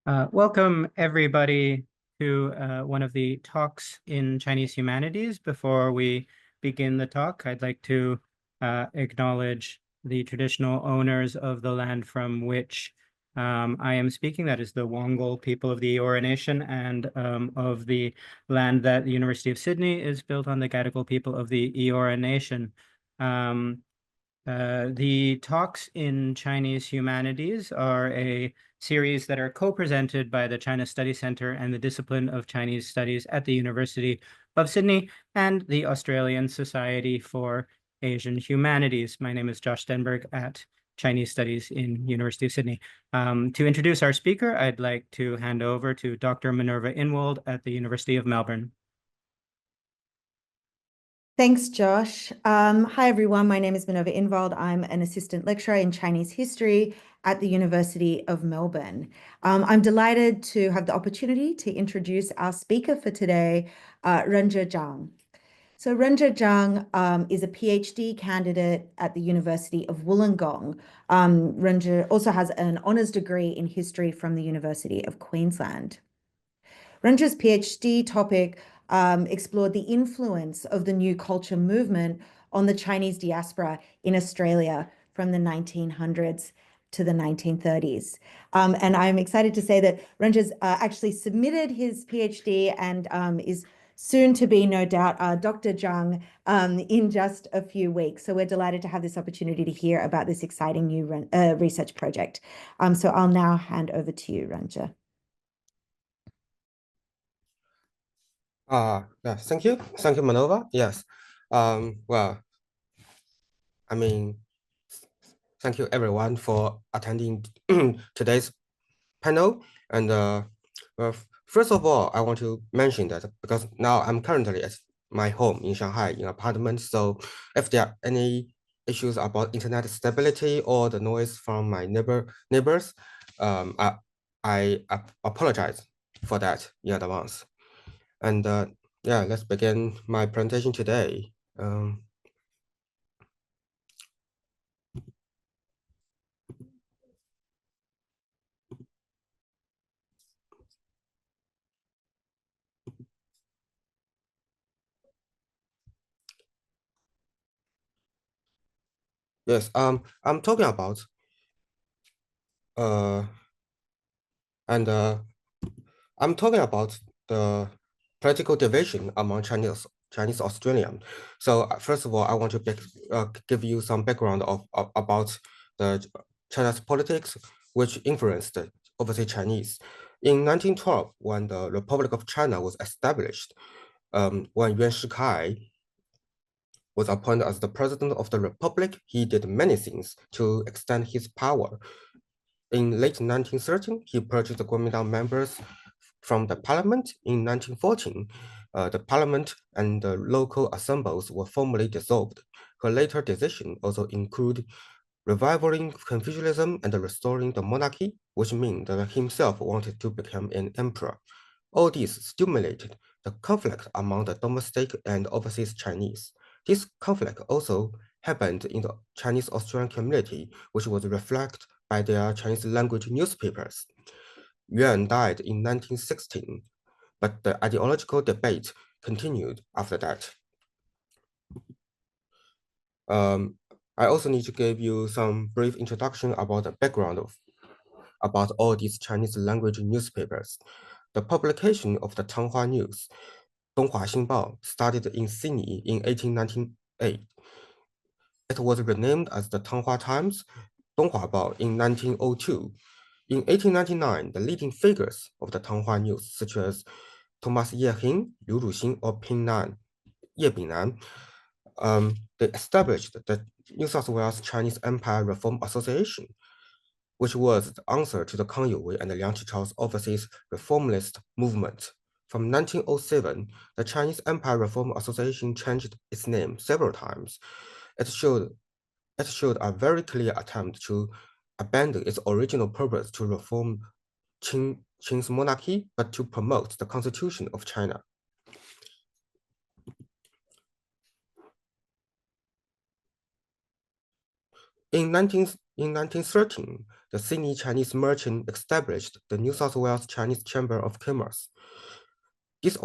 Welcome, everybody, to one of the talks in Chinese Humanities. Before we begin the talk, I'd like to acknowledge the traditional owners of the land from which I am speaking, that is the Wongal people of the Eora Nation, and of the land that the University of Sydney is built on, the Gadigal people of the Eora Nation. The talks in Chinese Humanities are a series that are co-presented by the China Study Center and the Discipline of Chinese Studies at the University of Sydney and the Australian Society for Asian Humanities. My name is Josh Stenberg at Chinese Studies in University of Sydney. To introduce our speaker, I'd like to hand over to Dr. Minerva Inwald at the University of Melbourne. Thanks, Josh. Hi, everyone. My name is Minerva Inwald. I'm an assistant lecturer in Chinese history at the University of Melbourne. I'm delighted to have the opportunity to introduce our speaker for today, Renzhe Zhang. So Renzhe Zhang is a PhD candidate at the University of Wollongong. Renzhe also has an honours degree in history from the University of Queensland. Renzhe's PhD topic explored the influence of the new culture movement on the Chinese diaspora in Australia from the 1900s to the 1930s. And I'm excited to say that Renzhe's actually submitted his PhD and is soon to be, no doubt, Dr. Zhang in just a few weeks. So we're delighted to have this opportunity to hear about this exciting new research project. So I'll now hand over to you, Renzhe. Yeah, thank you, Minerva. Yes, well, thank you everyone for attending today's panel. And well, first of all, I want to mention that because now I'm currently at my home in Shanghai in apartment. So if there are any issues about internet stability or the noise from my neighbors, I apologize for that in advance. And yeah, let's begin my presentation today. Yes, I'm talking about I'm talking about the political division among Chinese Australian. So first of all, I want to give you some background about the China's politics, which influenced the overseas Chinese. In 1912, when the Republic of China was established, when Yuan Shikai was appointed as the president of the republic, he did many things to extend his power. In late 1913, he purchased the Kuomintang members from the parliament. In 1914, the parliament and the local assemblies were formally dissolved. Her later decision also included reviving Confucianism and restoring the monarchy, which means that himself wanted to become an emperor. All this stimulated the conflict among the domestic and overseas Chinese. This conflict also happened in the Chinese Australian community, which was reflected by their Chinese language newspapers. Yuan died in 1916, but the ideological debate continued after that. I also need to give you some brief introduction about the background about all these Chinese language newspapers. The publication of the Changhua News, Donghua Xingbao, started in Sydney in 1898. It was renamed as the Tung Wah Times, Donghua Bao in 1902. In 1899, the leading figures of the Tung Wah News, such as Thomas Yehing, Liu Ruxing, or Ye Bingnan, they established the New South Wales Chinese Empire Reform Association, which was the answer to the Kang Youwei and Liang Qichao's overseas reformist movement. From 1907, the Chinese Empire Reform Association changed its name several times. It showed a very clear attempt to abandon its original purpose to reform Qing's monarchy, but to promote the Constitution of China. In 1913, the Sydney Chinese merchant established the New South Wales Chinese Chamber of Commerce. This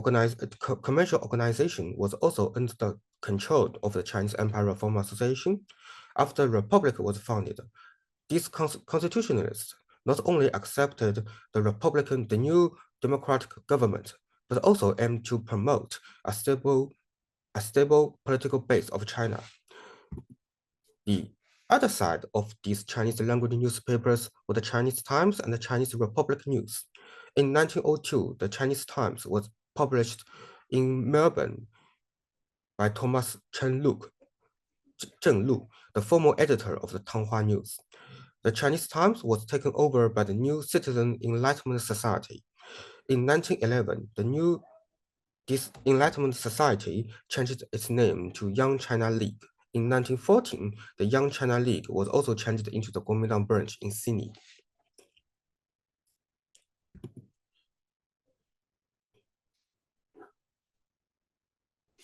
commercial organization was also under the control of the Chinese Empire Reform Association. After the Republic was founded, these constitutionalists not only accepted the new democratic government, but also aimed to promote a stable political base of China. The other side of these Chinese language newspapers were the Chinese Times and the Chinese Republic News. In 1902, the Chinese Times was published in Melbourne by Thomas Zheng Lu, the former editor of the Tung Wah News. The Chinese Times was taken over by the New Citizen Enlightenment Society. In 1911, this Enlightenment Society changed its name to Young China League. In 1914, the Young China League was also changed into the Kuomintang branch in Sydney.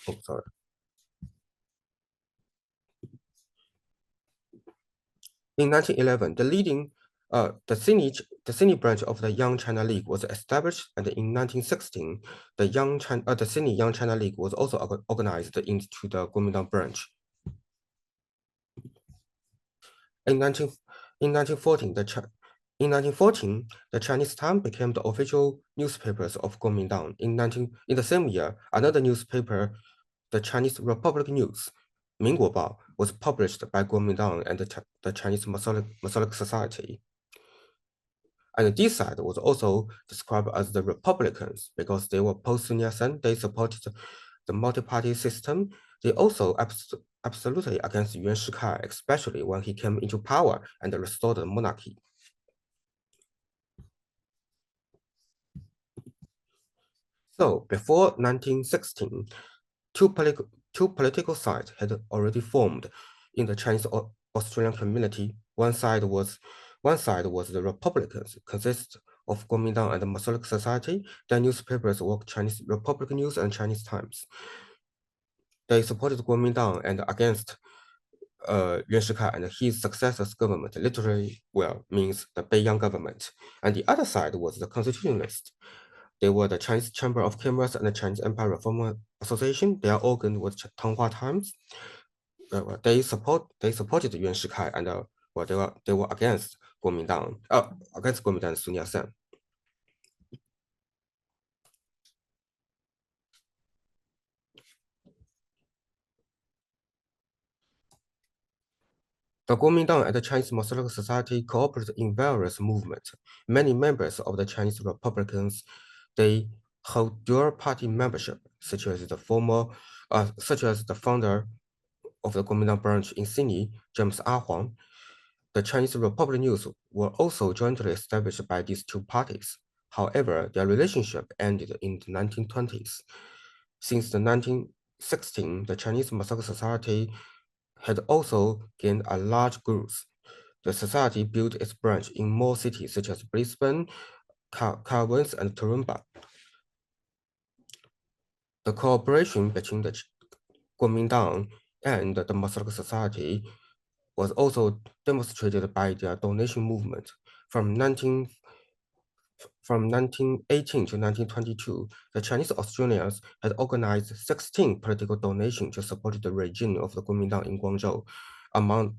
Oh, sorry. In 1911, the Sydney branch of the Young China League was established, and in 1916, the Sydney Young China League was also organized into the Kuomintang branch. In 1914, the Chinese Times became the official newspapers of Kuomintang. In the same year, another newspaper, the Chinese Republic News, 民国报, was published by Kuomintang and the Chinese Masonic Society. And this side was also described as the Republicans because they were post-Sun Yat-sen. They supported the multi-party system. They also absolutely against Yuan Shikai, especially when he came into power and restored the monarchy. So before 1916, two political sides had already formed in the Chinese Australian community. One side was the Republicans, consist of Kuomintang and the Masonic Society. Their newspapers were Chinese Republic News and Chinese Times. They supported Kuomintang and against Yuan Shikai and his successor's government, literally, means the Beiyang government. And the other side was the constitutionalists. They were the Chinese Chamber of Commerce and the Chinese Empire Reform Association. Their organ was Tung Wah Times. They supported Yuan Shikai and they were against Kuomintang and Sun Yat-sen. The Kuomintang and the Chinese Masonic Society cooperated in various movements. Many members of the Chinese Republicans, they hold dual party membership, such as the founder of the Kuomintang branch in Sydney, James R. Huang. The Chinese Republic News were also jointly established by these two parties. However, their relationship ended in the 1920s. Since the 1916, the Chinese Masonic Society had also gained a large growth. The society built its branch in more cities such as Brisbane, Cairns, and Toowoomba. The cooperation between the Kuomintang and the Masonic Society was also demonstrated by their donation movement. From 1918 to 1922, the Chinese Australians had organized 16 political donations to support the regime of the Kuomintang in Guangzhou. Among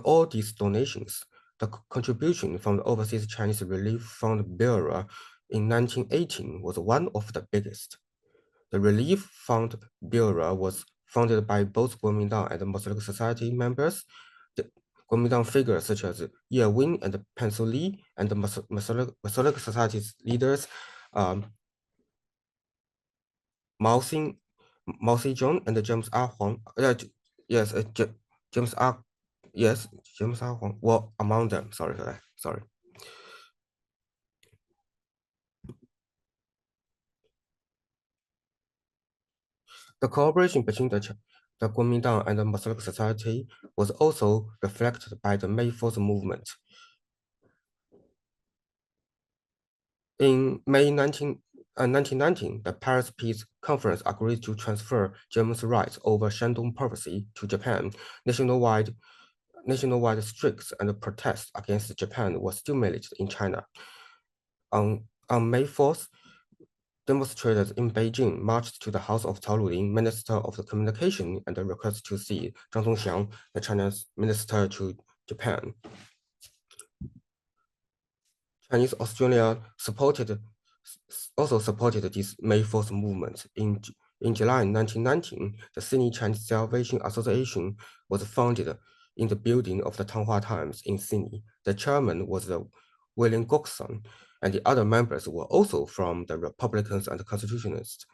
all these donations, the contribution from the Overseas Chinese Relief Fund Bureau in 1918 was one of the biggest. The Relief Fund Bureau was founded by both Kuomintang and the Masonic Society members. The Kuomintang figures such as Ye Win and Pencil Li and the Masonic Society's leaders Mao Zedong and James R. Huang. James R. Huang were among them. Sorry for that. Sorry. The cooperation between the Kuomintang and the Masonic Society was also reflected by the May 4th movement. In May 1919, the Paris Peace Conference agreed to transfer Germans' rights over Shandong Province to Japan. Nationwide nationwide strikes and protests against Japan were stimulated in China. On May 4th, demonstrators in Beijing marched to the house of Cao Luling, Minister of the Communication, and requested to see Zhang Zhongxiang, the Chinese minister to Japan. Chinese Australia also supported this May 4th movement. In July 1919, the Sydney Chinese Salvation Association was founded in the building of the Tung Wah Times in Sydney. The chairman was William Gokson, and the other members were also from the Republicans and the Constitutionalists.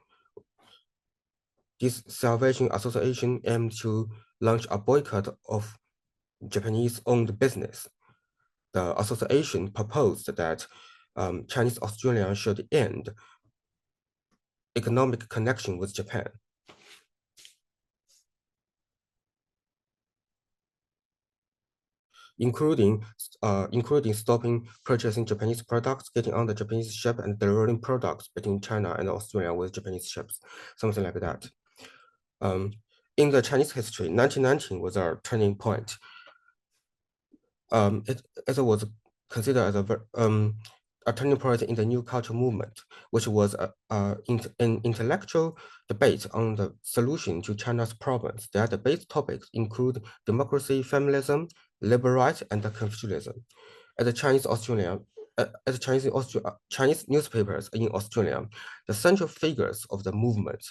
This Salvation Association aimed to launch a boycott of Japanese-owned business. The association proposed that Chinese Australians should end economic connection with Japan. Including stopping purchasing Japanese products, getting on the Japanese ship, and delivering products between China and Australia with Japanese ships, something like that. In the Chinese history, 1919 was a turning point. It was considered as a turning point in the new culture movement, which was an intellectual debate on the solution to China's problems. Their debate topics include democracy, feminism, liberal rights, and Confucianism. As the Chinese newspapers in Australia, the central figures of the movement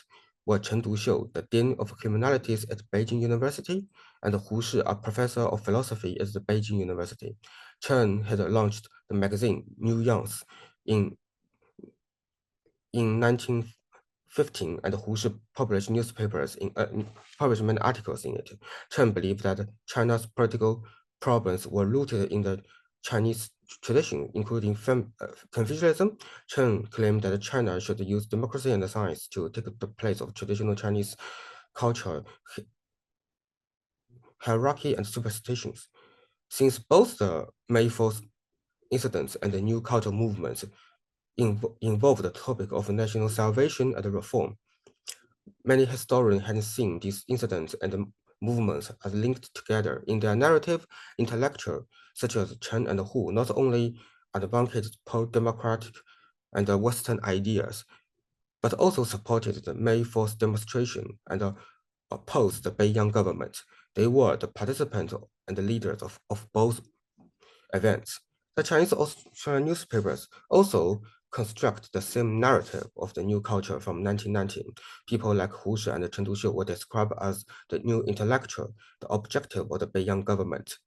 were Chen Duxiu, the Dean of Humanities at Beijing University, and Hu Shi, a professor of philosophy at the Beijing University. Chen had launched the magazine New Youngs in 1915, and Hu Shi published published many articles in it. Chen believed that China's political problems were rooted in the Chinese tradition, including Confucianism. Chen claimed that China should use democracy and science to take the place of traditional Chinese culture, hierarchy, and superstitions. Since both the May 4th incidents and the new cultural movements involve the topic of national salvation and reform, many historians had seen these incidents and movements as linked together. In their narrative, intellectuals such as Chen and Hu not only advocated pro-democratic and Western ideas, but also supported the May 4th demonstration and opposed the Beiyang government. They were the participants and the leaders of both events. The Chinese Australian newspapers also construct the same narrative of the new culture from 1919. People like Hu Shi and Chen Duxiu were described as the new intellectual, the objective of the Beiyang government.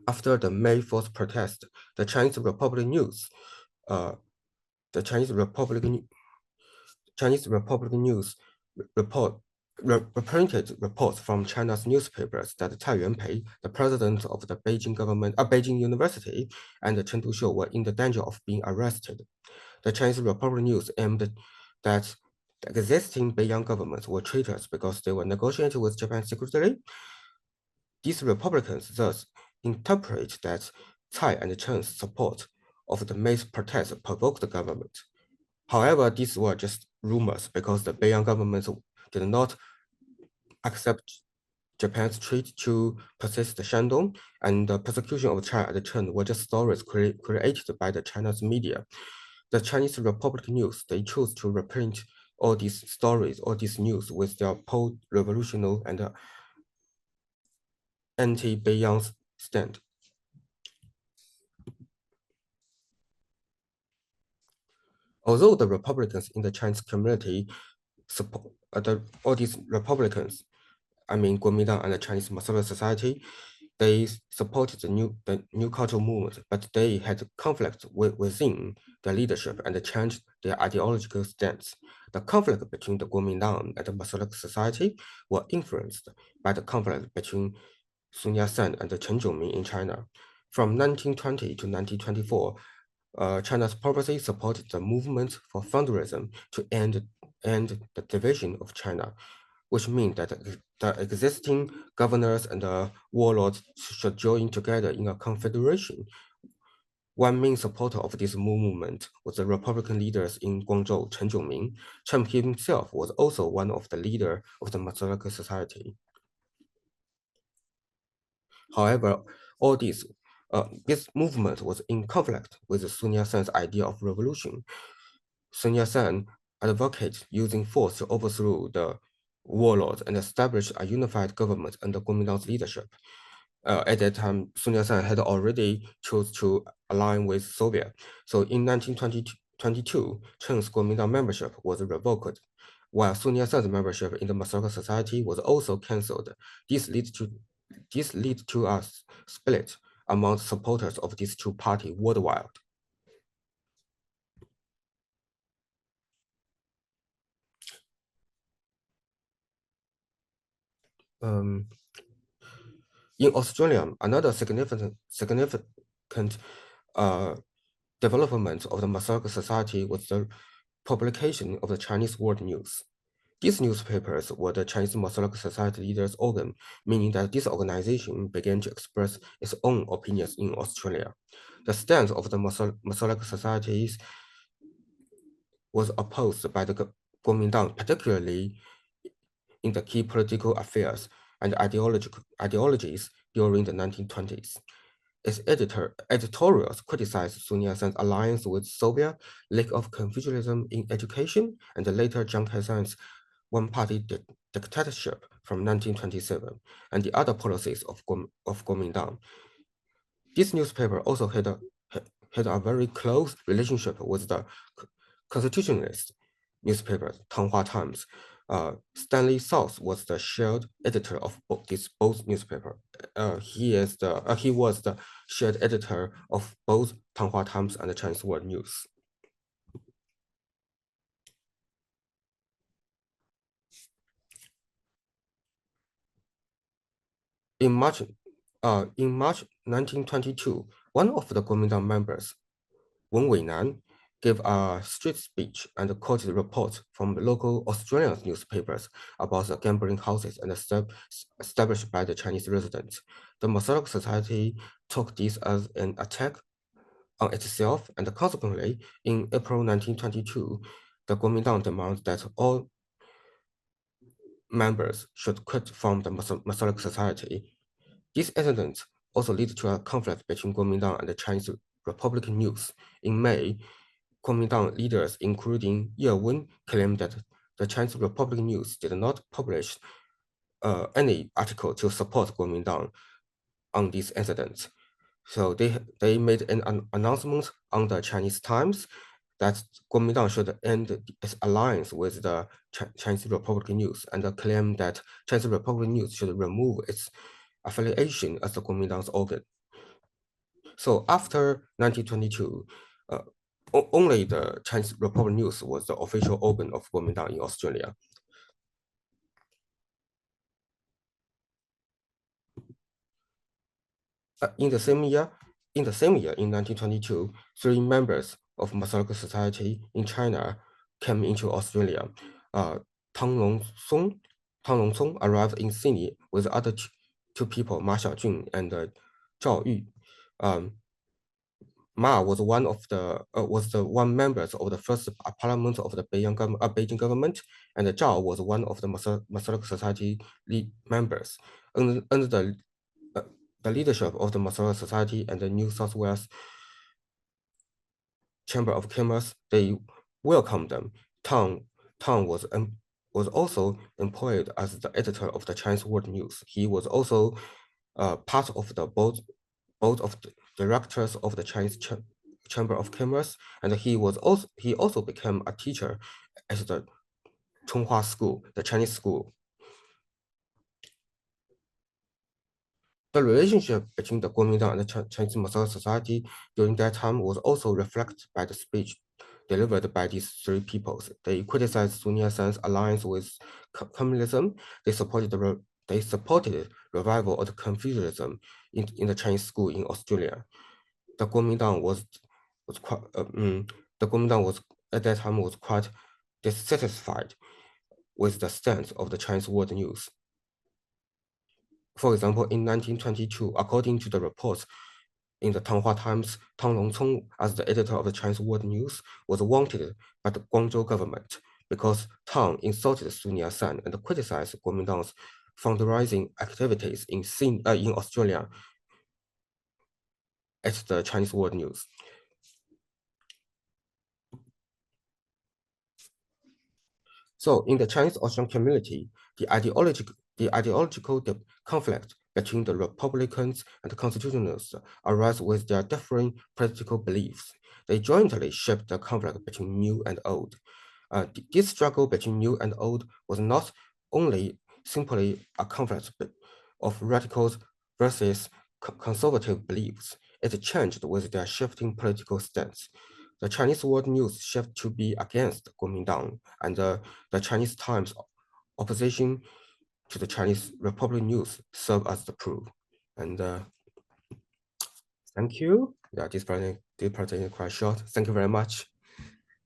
After the May 4th protest, the Chinese Republic News, reprinted reports from China's newspapers that Cai Yuanpei, the president of the Beijing University, and Chen Duxiu were in the danger of being arrested. The Chinese Republic News aimed that the existing Beiyang governments were traitors because they were negotiating with Japan secretly. These Republicans thus interpret that Cai and Chen's support of the May protests provoked the government. However, these were just rumors because the Beiyang government did not accept Japan's treaty to persist Shandong, and the persecution of China and Chen were just stories created by the Chinese media. The Chinese Republic News, they chose to reprint all these stories, all these news with their pro-revolutionary and anti-Beiyang stand. Although the Republicans in the Chinese community support all these Republicans, I mean Kuomintang and the Chinese Masonic Society, they supported the new cultural movement, but they had conflict within their leadership and changed their ideological stance. The conflict between the Kuomintang and the Masonic Society were influenced by the conflict between Sun Yat-sen and Chen Zhongming in China. From 1920 to 1924, China's policy supported the movement for federalism to end the division of China, which means that the existing governors and the warlords should join together in a confederation. One main supporter of this movement was the Republican leaders in Guangzhou, Chen Zhongming. Chen himself was also one of the leaders of the Masonic Society. However, this movement was in conflict with Sun Yat-sen's idea of revolution. Sun Yat-sen advocated using force to overthrow the warlords and establish a unified government under Kuomintang's leadership. At that time, Sun Yat-sen had already chose to align with Soviet. So in 1922, Cheng's Kuomintang membership was revoked, while Sun Yat-sen's membership in the Masonic Society was also cancelled. This led to a split among supporters of these two parties worldwide. In Australia, another significant development of the Masonic Society was the publication of the Chinese World News. These newspapers were the Chinese Masonic Society leaders' organ, meaning that this organization began to express its own opinions in Australia. The stance of the Masonic societies was opposed by the Kuomintang, particularly in the key political affairs and ideologies during the 1920s. Its editorials criticized Sun Yat-sen's alliance with Soviet, lack of Confucianism in education, and later Chiang Kai-shek's one-party dictatorship from 1927, and the other policies of Kuomintang. This newspaper also had a very close relationship with the constitutionalist newspaper, Tung Wah Times. Stanley South was the shared editor of both newspapers. He was the shared editor of both Tung Wah Times and the Chinese World News. In March 1922, one of the Kuomintang members, Wen Weinan, gave a street speech and quoted reports from local Australian newspapers about the gambling houses and established by the Chinese residents. The Masonic Society took this as an attack on itself, and consequently, in April 1922, the Kuomintang demanded that all members should quit from the Masonic Society. This incident also led to a conflict between Kuomintang and the Chinese Republican News. In May, Kuomintang leaders, including Ye Wen, claimed that the Chinese Republican News did not publish any article to support Kuomintang on this incident. So they made an announcement on the Chinese Times that Kuomintang should end its alliance with the Chinese Republican News and claim that Chinese Republican News should remove its affiliation as the Kuomintang's organ. So after 1922, only the Chinese Republic News was the official organ of Kuomintang in Australia. In the same year, in 1922, 3 members of Masonic Society in China came into Australia. Tang Longcong arrived in Sydney with other two people, Ma Xiaojun and Zhao Yu. Ma was the one members of the first parliament of the Beijing government, and Zhao was one of the Masonic Society members. Under the leadership of the Masonic Society and the New South Wales Chamber of Commerce, they welcomed them. Tang was also employed as the editor of the Chinese World News. He was also part of the board of the directors of the Chinese Chamber of Commerce, and he also became a teacher at the Chonghua School, the Chinese school. The relationship between the Kuomintang and the Chinese Masonic Society during that time was also reflected by the speech delivered by these 3 peoples. They criticized Sun Yat-sen's alliance with communism. They supported revival of Confucianism in the Chinese school in Australia. The Kuomintang was at that time quite dissatisfied with the stance of the Chinese World News. For example, in 1922, according to the reports in the Tung Wah Times, Tang Longcong, as the editor of the Chinese World News, was wanted by the Guangzhou government because Tang insulted Sun Yat-sen and criticized Kuomintang's fundraising activities in Australia at the Chinese World News. So in the Chinese Australian community, the ideological conflict between the Republicans and the Constitutionalists arise with their differing political beliefs. They jointly shaped the conflict between new and old. This struggle between new and old was not only simply a conflict of radicals versus conservative beliefs. It changed with their shifting political stance. The Chinese World News shifted to be against Kuomintang, and the Chinese Times opposition to the Chinese Republic News served as the proof. And thank you. Yeah, this presentation is quite short. Thank you very much.